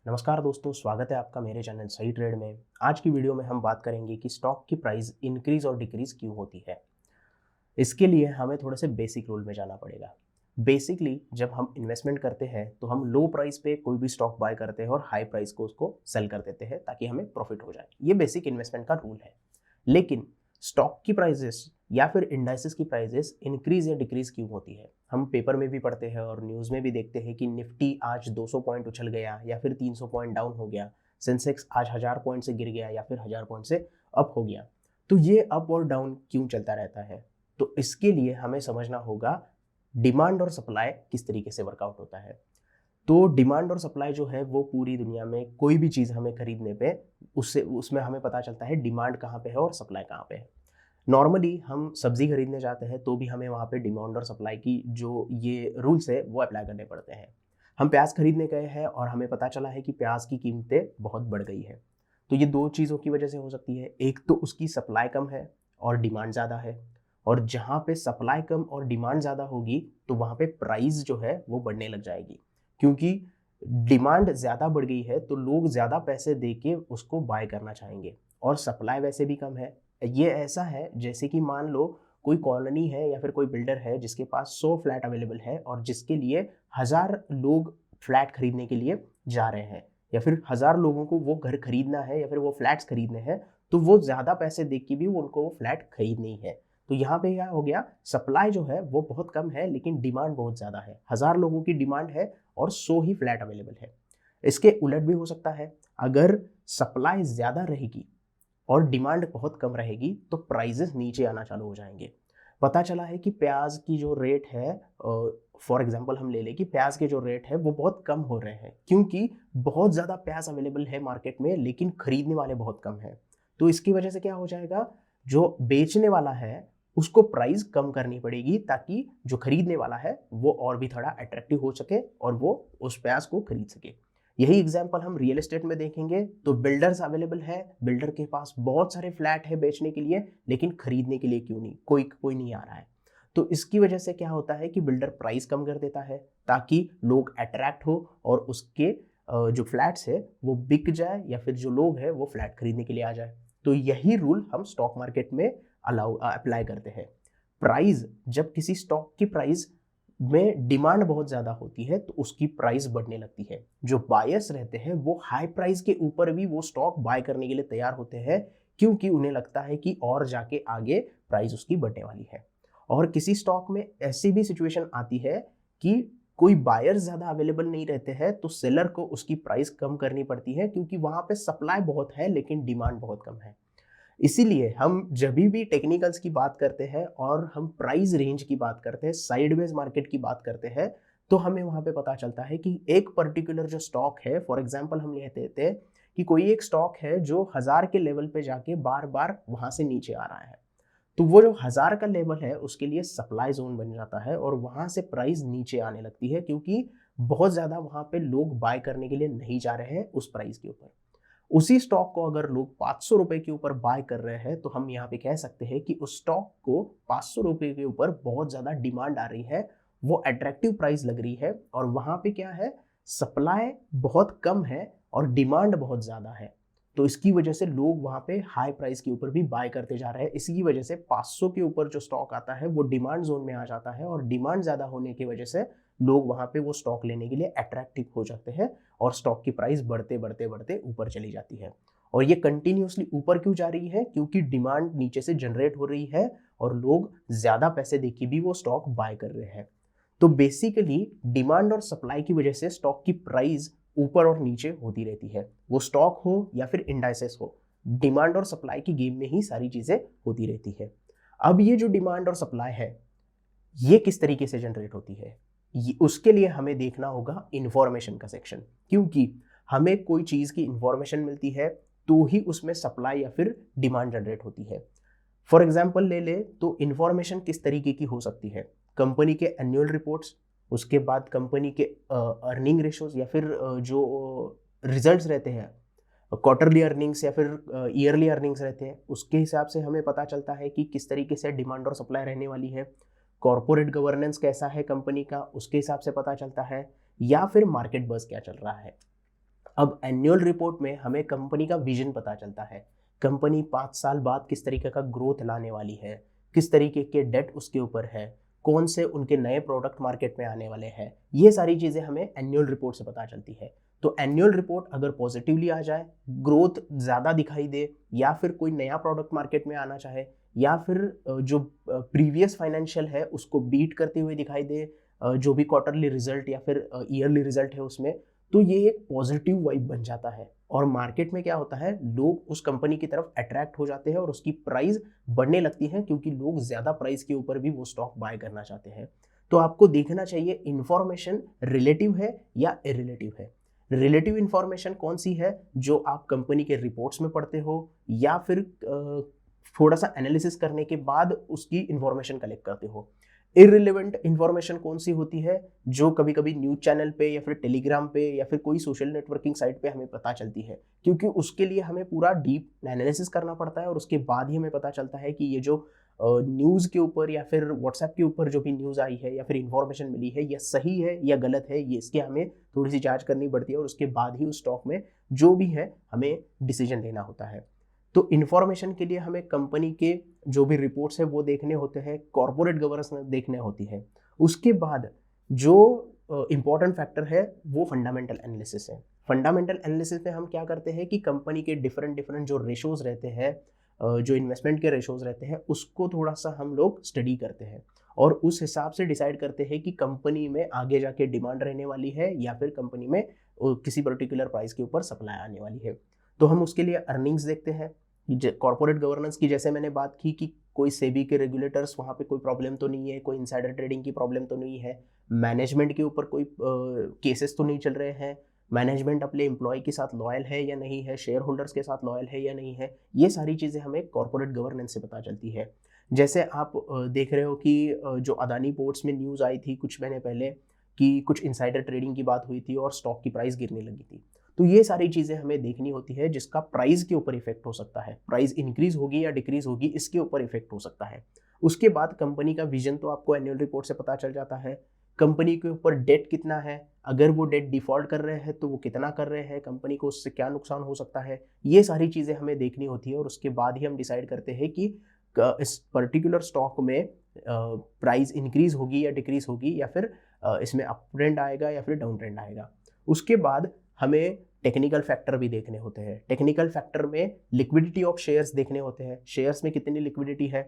नमस्कार दोस्तों, स्वागत है आपका मेरे चैनल सही ट्रेड में। आज की वीडियो में हम बात करेंगे कि स्टॉक की प्राइस इंक्रीज और डिक्रीज क्यों होती है। इसके लिए हमें थोड़े से बेसिक रूल में जाना पड़ेगा। बेसिकली जब हम इन्वेस्टमेंट करते हैं तो हम लो प्राइस पे कोई भी स्टॉक बाय करते हैं और हाई प्राइस को उसको सेल कर देते हैं ताकि हमें प्रॉफिट हो जाए। ये बेसिक इन्वेस्टमेंट का रूल है। लेकिन स्टॉक की प्राइजेस या फिर इंडाइसेस की प्राइजेस इंक्रीज या डिक्रीज क्यों होती है। हम पेपर में भी पढ़ते हैं और न्यूज़ में भी देखते हैं कि निफ्टी आज 200 पॉइंट उछल गया या फिर 300 पॉइंट डाउन हो गया। सेंसेक्स आज 1000 पॉइंट से गिर गया या फिर 1000 पॉइंट से अप हो गया। तो ये अप और डाउन क्यों चलता रहता है? तो इसके लिए हमें समझना होगा डिमांड और सप्लाई किस तरीके से वर्कआउट होता है। तो डिमांड और सप्लाई जो है वो पूरी दुनिया में कोई भी चीज़ हमें खरीदने पे उससे उसमें हमें पता चलता है डिमांड कहाँ पे है और सप्लाई कहाँ पे है। नॉर्मली हम सब्जी खरीदने जाते हैं तो भी हमें वहाँ पे डिमांड और सप्लाई की जो ये रूल्स है वो अप्लाई करने पड़ते हैं। हम प्याज खरीदने गए हैं और हमें पता चला है कि प्याज की कीमतें बहुत बढ़ गई है। तो ये दो चीज़ों की वजह से हो सकती है। एक तो उसकी सप्लाई कम है और डिमांड ज़्यादा है, और जहाँ पे सप्लाई कम और डिमांड ज़्यादा होगी तो वहाँ पे प्राइस जो है वो बढ़ने लग जाएगी। क्योंकि डिमांड ज़्यादा बढ़ गई है तो लोग ज़्यादा पैसे दे के उसको बाय करना चाहेंगे, और सप्लाई वैसे भी कम है। ये ऐसा है जैसे कि मान लो कोई कॉलोनी है या फिर कोई बिल्डर है जिसके पास 100 फ्लैट अवेलेबल है और जिसके लिए 1000 लोग फ्लैट खरीदने के लिए जा रहे हैं, या फिर 1000 लोगों को वो घर खरीदना है या फिर वो फ्लैट्स खरीदने हैं। तो वो ज़्यादा पैसे दे के भी उनको वो फ्लैट खरीदने ही है। तो यहाँ पे क्या हो गया, सप्लाई जो है वो बहुत कम है लेकिन डिमांड बहुत ज़्यादा है। 1000 लोगों की डिमांड है और 100 ही फ्लैट अवेलेबल है। इसके उलट भी हो सकता है। अगर सप्लाई ज़्यादा रहेगी और डिमांड बहुत कम रहेगी तो प्राइजेस नीचे आना चालू हो जाएंगे। पता चला है कि प्याज की जो रेट है, फॉर एग्जांपल हम ले लें कि प्याज के जो रेट है वो बहुत कम हो रहे हैं क्योंकि बहुत ज़्यादा प्याज अवेलेबल है मार्केट में लेकिन खरीदने वाले बहुत कम हैं। तो इसकी वजह से क्या हो जाएगा, जो बेचने वाला है उसको प्राइस कम करनी पड़ेगी ताकि जो खरीदने वाला है वो और भी थोड़ा अट्रैक्टिव हो सके और वो उस प्याज को खरीद सके। यही एग्जाम्पल हम रियल एस्टेट में देखेंगे तो बिल्डर्स अवेलेबल है, बिल्डर के पास बहुत सारे फ्लैट है बेचने के लिए लेकिन खरीदने के लिए क्यों नहीं, कोई कोई नहीं आ रहा है। तो इसकी वजह से क्या होता है कि बिल्डर प्राइस कम कर देता है ताकि लोग अट्रैक्ट हो और उसके जो फ्लैट्स है वो बिक जाए या फिर जो लोग हैं वो फ्लैट खरीदने के लिए आ जाए। तो यही रूल हम स्टॉक मार्केट में अप्लाई करते हैं। प्राइस, जब किसी स्टॉक की प्राइस में डिमांड बहुत ज़्यादा होती है तो उसकी प्राइस बढ़ने लगती है। जो बायर्स रहते हैं वो हाई प्राइस के ऊपर भी वो स्टॉक बाय करने के लिए तैयार होते हैं क्योंकि उन्हें लगता है कि और जाके आगे प्राइस उसकी बढ़ने वाली है। और किसी स्टॉक में ऐसी भी सिचुएशन आती है कि कोई बायर ज़्यादा अवेलेबल नहीं रहते हैं तो सेलर को उसकी प्राइस कम करनी पड़ती है क्योंकि वहाँ पे सप्लाई बहुत है लेकिन डिमांड बहुत कम है। इसीलिए हम जब भी टेक्निकल्स की बात करते हैं और हम प्राइस रेंज की बात करते हैं, साइडवेज मार्केट की बात करते हैं, तो हमें वहाँ पे पता चलता है कि एक पर्टिकुलर जो स्टॉक है, फॉर एग्जांपल हम लेते थे कि कोई एक स्टॉक है जो 1000 के लेवल पे जाके बार बार वहाँ से नीचे आ रहा है। तो वो जो 1000 का लेवल है उसके लिए सप्लाई जोन बन जाता है और वहाँ से प्राइस नीचे आने लगती है क्योंकि बहुत ज़्यादा वहाँ पे लोग बाय करने के लिए नहीं जा रहे हैं उस प्राइस के ऊपर। उसी स्टॉक को अगर लोग 500 रुपए के ऊपर बाय कर रहे हैं तो हम यहाँ पे कह सकते हैं कि उस स्टॉक को 500 रुपए के ऊपर बहुत ज़्यादा डिमांड आ रही है, वो अट्रैक्टिव प्राइस लग रही है, और वहाँ पे क्या है, सप्लाई बहुत कम है और डिमांड बहुत ज़्यादा है। तो इसकी वजह से लोग वहाँ पे हाई प्राइस के ऊपर भी बाय करते जा रहे हैं। इसी वजह से 500 के ऊपर जो स्टॉक आता है वो डिमांड जोन में आ जाता है और डिमांड ज़्यादा होने की वजह से लोग वहाँ पे वो स्टॉक लेने के लिए अट्रैक्टिव हो जाते हैं और स्टॉक की प्राइस बढ़ते बढ़ते बढ़ते ऊपर चली जाती है। और ये कंटिन्यूसली ऊपर क्यों जा रही है, क्योंकि डिमांड नीचे से जनरेट हो रही है और लोग ज़्यादा पैसे देके भी वो स्टॉक बाय कर रहे हैं। तो बेसिकली डिमांड और सप्लाई की वजह से स्टॉक की प्राइस ऊपर और नीचे होती रहती है। वो स्टॉक हो या फिर इंडाइसेस हो, डिमांड और सप्लाई की गेम में ही सारी चीज़ें होती रहती है। अब ये जो डिमांड और सप्लाई है ये किस तरीके से जनरेट होती है, उसके लिए हमें देखना होगा इंफॉर्मेशन का सेक्शन। क्योंकि हमें कोई चीज़ की इंफॉर्मेशन मिलती है तो ही उसमें सप्लाई या फिर डिमांड जनरेट होती है। फॉर एग्जाम्पल ले ले तो इंफॉर्मेशन किस तरीके की हो सकती है, कंपनी के एनुअल रिपोर्ट्स, उसके बाद कंपनी के अर्निंग रेशोज या फिर जो रिजल्ट्स रहते हैं, क्वार्टरली अर्निंग्स या फिर ईयरली अर्निंग्स रहते हैं, उसके हिसाब से हमें पता चलता है कि किस तरीके से डिमांड और सप्लाई रहने वाली है। कॉर्पोरेट गवर्नेंस कैसा है कंपनी का, उसके हिसाब से पता चलता है, या फिर मार्केट बज़ क्या चल रहा है। अब एनुअल रिपोर्ट में हमें कंपनी का विजन पता चलता है, कंपनी 5 साल बाद किस तरीके का ग्रोथ लाने वाली है, किस तरीके के डेट उसके ऊपर है, कौन से उनके नए प्रोडक्ट मार्केट में आने वाले हैं, ये सारी चीज़ें हमें एनुअल रिपोर्ट से पता चलती है। तो एनुअल रिपोर्ट अगर पॉजिटिवली आ जाए, ग्रोथ ज़्यादा दिखाई दे, या फिर कोई नया प्रोडक्ट मार्केट में आना चाहे, या फिर जो प्रीवियस फाइनेंशियल है उसको बीट करते हुए दिखाई दे, जो भी क्वार्टरली रिजल्ट या फिर ईयरली रिजल्ट है उसमें, तो ये एक पॉजिटिव वाइब बन जाता है और मार्केट में क्या होता है, लोग उस कंपनी की तरफ अट्रैक्ट हो जाते हैं और उसकी प्राइस बढ़ने लगती है, क्योंकि लोग ज़्यादा प्राइस के ऊपर भी वो स्टॉक बाय करना चाहते हैं। तो आपको देखना चाहिए इंफॉर्मेशन रिलेटिव है या इरिलेटिव है। रिलेटिव इंफॉर्मेशन कौन सी है, जो आप कंपनी के रिपोर्ट्स में पढ़ते हो या फिर थोड़ा सा एनालिसिस करने के बाद उसकी इंफॉर्मेशन कलेक्ट करते हो। इररिलेवेंट इंफॉर्मेशन कौन सी होती है, जो कभी कभी न्यूज चैनल पे या फिर टेलीग्राम पे या फिर कोई सोशल नेटवर्किंग साइट पे हमें पता चलती है, क्योंकि उसके लिए हमें पूरा डीप एनालिसिस करना पड़ता है और उसके बाद ही हमें पता चलता है कि ये जो न्यूज़ के ऊपर या फिर व्हाट्सएप के ऊपर जो भी न्यूज़ आई है या फिर इंफॉर्मेशन मिली है, यह सही है या गलत है, ये इसके हमें थोड़ी सी जांच करनी पड़ती है और उसके बाद ही उस स्टॉक में जो भी है हमें डिसीजन लेना होता है। तो इन्फॉर्मेशन के लिए हमें कंपनी के जो भी रिपोर्ट्स है वो देखने होते हैं, कॉर्पोरेट गवर्नेंस देखने होती है। उसके बाद जो इम्पॉर्टेंट फैक्टर है वो फंडामेंटल एनालिसिस है। फंडामेंटल एनालिसिस में हम क्या करते हैं कि कंपनी के डिफरेंट डिफरेंट जो रेशोज रहते हैं, जो इन्वेस्टमेंट के रेशोज रहते हैं, उसको थोड़ा सा हम लोग स्टडी करते हैं और उस हिसाब से डिसाइड करते हैं कि कंपनी में आगे जाके डिमांड रहने वाली है या फिर कंपनी में किसी पर्टिकुलर प्राइस के ऊपर सप्लाई आने वाली है। तो हम उसके लिए अर्निंग्स देखते हैं, कॉर्पोरेट गवर्नेंस की जैसे मैंने बात की कि कोई सेबी के रेगुलेटर्स वहाँ पे कोई प्रॉब्लम तो नहीं है, कोई इनसाइडर ट्रेडिंग की प्रॉब्लम तो नहीं है, मैनेजमेंट के ऊपर कोई केसेस तो नहीं चल रहे हैं, मैनेजमेंट अपने एम्प्लॉय के साथ लॉयल है या नहीं है, शेयर होल्डर्स के साथ लॉयल है या नहीं है, ये सारी चीज़ें हमें कॉर्पोरेट गवर्नेंस से पता चलती है। जैसे आप देख रहे हो कि जो अदानी पोर्ट्स में न्यूज़ आई थी कुछ महीने पहले कि कुछ इनसाइडर ट्रेडिंग की बात हुई थी और स्टॉक की प्राइस गिरने लगी थी। तो ये सारी चीज़ें हमें देखनी होती है जिसका प्राइस के ऊपर इफेक्ट हो सकता है, प्राइस इंक्रीज होगी या डिक्रीज होगी इसके ऊपर इफेक्ट हो सकता है। उसके बाद कंपनी का विजन तो आपको एनुअल रिपोर्ट से पता चल जाता है, कंपनी के ऊपर डेट कितना है, अगर वो डेट डिफॉल्ट कर रहे हैं तो वो कितना कर रहे हैं, कंपनी को उससे क्या नुकसान हो सकता है, ये सारी चीज़ें हमें देखनी होती है और उसके बाद ही हम डिसाइड करते हैं कि इस पर्टिकुलर स्टॉक में प्राइस इंक्रीज होगी या डिक्रीज होगी या फिर इसमें अप ट्रेंड आएगा या फिर डाउन ट्रेंड आएगा। उसके बाद हमें टेक्निकल फैक्टर भी देखने होते हैं। टेक्निकल फैक्टर में लिक्विडिटी ऑफ शेयर्स देखने होते हैं, शेयर्स में कितनी लिक्विडिटी है,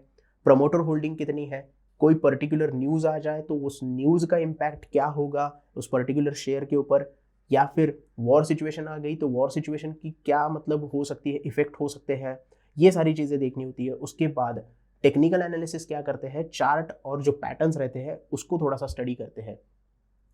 प्रमोटर होल्डिंग कितनी है, कोई पर्टिकुलर न्यूज़ आ जाए तो उस न्यूज़ का इम्पैक्ट क्या होगा उस पर्टिकुलर शेयर के ऊपर, या फिर वॉर सिचुएशन आ गई तो वॉर सिचुएशन की क्या मतलब हो सकती है, इफेक्ट हो सकते हैं, ये सारी चीज़ें देखनी होती है। उसके बाद टेक्निकल एनालिसिस क्या करते हैं, चार्ट और जो पैटर्न्स रहते हैं उसको थोड़ा सा स्टडी करते हैं।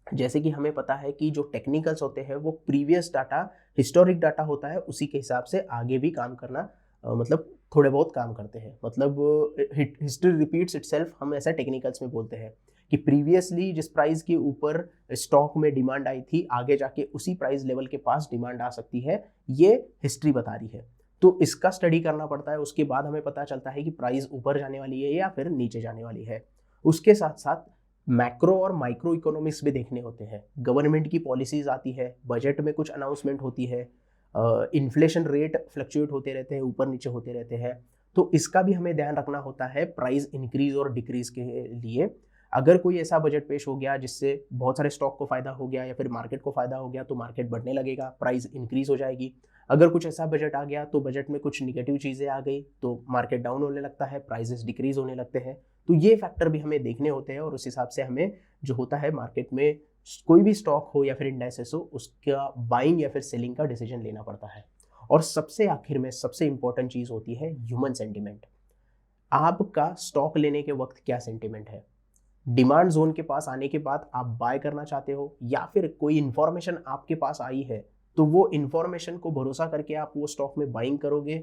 जैसे कि हमें पता है कि जो टेक्निकल्स होते हैं वो प्रीवियस डाटा, हिस्टोरिक डाटा होता है, उसी के हिसाब से आगे भी काम करना मतलब थोड़े बहुत काम करते हैं, मतलब हिस्ट्री रिपीट्स इटसेल्फ, हम ऐसा टेक्निकल्स में बोलते हैं कि प्रीवियसली जिस प्राइस के ऊपर स्टॉक में डिमांड आई थी आगे जाके उसी प्राइस लेवल के पास डिमांड आ सकती है, ये हिस्ट्री बता रही है। तो इसका स्टडी करना पड़ता है, उसके बाद हमें पता चलता है कि प्राइस ऊपर जाने वाली है या फिर नीचे जाने वाली है। उसके साथ साथ मैक्रो और माइक्रो इकोनॉमिक्स भी देखने होते हैं, गवर्नमेंट की पॉलिसीज आती है, बजट में कुछ अनाउंसमेंट होती है, इन्फ्लेशन रेट फ्लक्चुएट होते रहते हैं, ऊपर नीचे होते रहते हैं, तो इसका भी हमें ध्यान रखना होता है प्राइस इंक्रीज और डिक्रीज के लिए। अगर कोई ऐसा बजट पेश हो गया जिससे बहुत सारे स्टॉक को फायदा हो गया या फिर मार्केट को फायदा हो गया तो मार्केट बढ़ने लगेगा, प्राइस इंक्रीज हो जाएगी। अगर कुछ ऐसा बजट आ गया तो बजट में कुछ निगेटिव चीज़ें आ गई तो मार्केट डाउन होने लगता है, प्राइसेस डिक्रीज होने लगते हैं। तो ये फैक्टर भी हमें देखने होते हैं और उस हिसाब से हमें जो होता है मार्केट में कोई भी स्टॉक हो या फिर इंडाइसेस हो उसका बाइंग या फिर सेलिंग का डिसीजन लेना पड़ता है। और सबसे आखिर में सबसे इंपॉर्टेंट चीज़ होती है ह्यूमन सेंटिमेंट। आपका स्टॉक लेने के वक्त क्या सेंटिमेंट है, डिमांड जोन के पास आने के बाद आप बाय करना चाहते हो या फिर कोई इन्फॉर्मेशन आपके पास आई है तो वो इन्फॉर्मेशन को भरोसा करके आप वो स्टॉक में बाइंग करोगे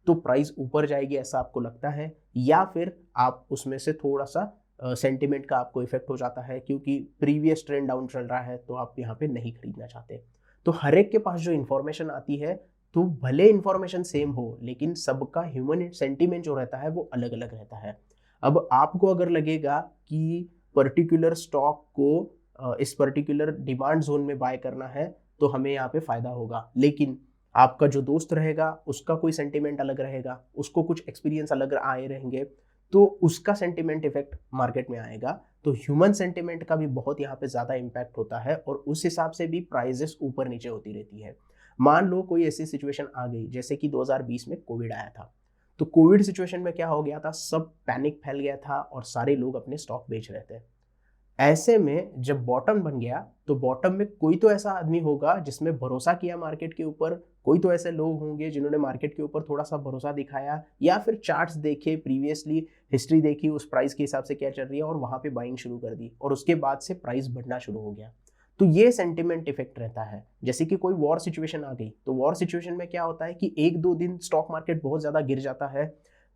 तो प्राइस ऊपर जाएगी ऐसा आपको लगता है, या फिर आप उसमें से थोड़ा सा सेंटिमेंट का आपको इफेक्ट हो जाता है क्योंकि प्रीवियस ट्रेंड डाउन चल रहा है तो आप यहाँ पे नहीं खरीदना चाहते। तो हर एक के पास जो इन्फॉर्मेशन आती है तो भले इन्फॉर्मेशन सेम हो लेकिन सबका ह्यूमन सेंटिमेंट जो रहता है वो अलग अलग रहता है। अब आपको अगर लगेगा कि पर्टिकुलर स्टॉक को इस पर्टिकुलर डिमांड जोन में बाय करना है तो हमें यहाँ पे फ़ायदा होगा। लेकिन आपका जो दोस्त रहेगा उसका कोई सेंटिमेंट अलग रहेगा, उसको कुछ एक्सपीरियंस अलग आए रहेंगे, तो उसका सेंटिमेंट इफेक्ट मार्केट में आएगा। तो ह्यूमन सेंटिमेंट का भी बहुत यहाँ पे ज़्यादा इम्पैक्ट होता है और उस हिसाब से भी प्राइजेस ऊपर नीचे होती रहती है। मान लो कोई ऐसी सिचुएशन आ गई जैसे कि 2020 में कोविड आया था, तो कोविड सिचुएशन में क्या हो गया था, सब पैनिक फैल गया था और सारे लोग अपने स्टॉक बेच रहे थे। ऐसे में जब बॉटम बन गया तो बॉटम में कोई तो ऐसा आदमी होगा जिसमें भरोसा किया मार्केट के ऊपर, कोई तो ऐसे लोग होंगे जिन्होंने मार्केट के ऊपर थोड़ा सा भरोसा दिखाया या फिर चार्ट्स देखे, प्रीवियसली हिस्ट्री देखी, उस प्राइस के हिसाब से क्या चल रही है और वहां पे बाइंग शुरू कर दी और उसके बाद से प्राइस बढ़ना शुरू हो गया। तो ये सेंटिमेंट इफेक्ट रहता है। जैसे कि कोई वॉर सिचुएशन आ गई, तो वॉर सिचुएशन में क्या होता है कि एक दो दिन स्टॉक मार्केट बहुत ज्यादा गिर जाता है,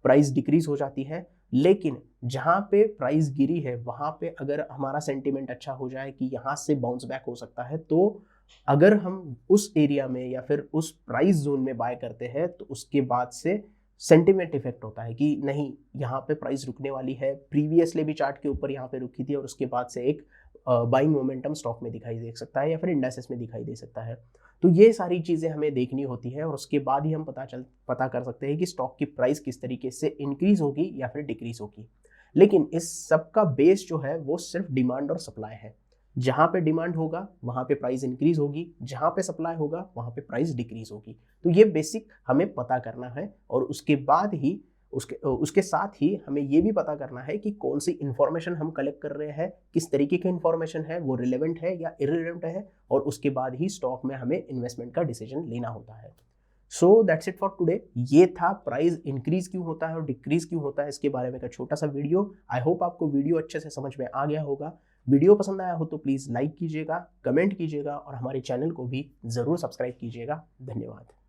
प्राइस डिक्रीज हो जाती है, लेकिन जहां पे प्राइस गिरी है वहां पे अगर हमारा सेंटिमेंट अच्छा हो जाए कि यहाँ से बाउंस बैक हो सकता है, तो अगर हम उस एरिया में या फिर उस प्राइस जोन में बाय करते हैं तो उसके बाद से सेंटिमेंट इफेक्ट होता है कि नहीं, यहाँ पे प्राइस रुकने वाली है। प्रीवियसली भी चार्ट के ऊपर यहाँ पे रुकी थी और उसके बाद से एक बाइंग मोमेंटम स्टॉक में दिखाई दे सकता है या फिर इंडेक्सेस में दिखाई दे सकता है। तो ये सारी चीज़ें हमें देखनी होती है और उसके बाद ही हम पता कर सकते हैं कि स्टॉक की प्राइस किस तरीके से इंक्रीज होगी या फिर डिक्रीज होगी। लेकिन इस सब का बेस जो है वो सिर्फ डिमांड और सप्लाई है। जहाँ पे डिमांड होगा वहाँ पे प्राइस इंक्रीज होगी, जहाँ पे सप्लाई होगा वहाँ पे प्राइस डिक्रीज होगी। तो ये बेसिक हमें पता करना है और उसके बाद ही उसके साथ ही हमें ये भी पता करना है कि कौन सी इन्फॉर्मेशन हम कलेक्ट कर रहे हैं, किस तरीके की इन्फॉर्मेशन है, वो रिलेवेंट है या इररिलेवेंट है, और उसके बाद ही स्टॉक में हमें इन्वेस्टमेंट का डिसीजन लेना होता है। So that's it for today. ये था प्राइस इंक्रीज क्यों होता है और डिक्रीज क्यों होता है, इसके बारे में का छोटा सा वीडियो। आई होप आपको वीडियो अच्छे से समझ में आ गया होगा। वीडियो पसंद आया हो तो प्लीज़ लाइक कीजिएगा, कमेंट कीजिएगा और हमारे चैनल को भी ज़रूर सब्सक्राइब कीजिएगा। धन्यवाद।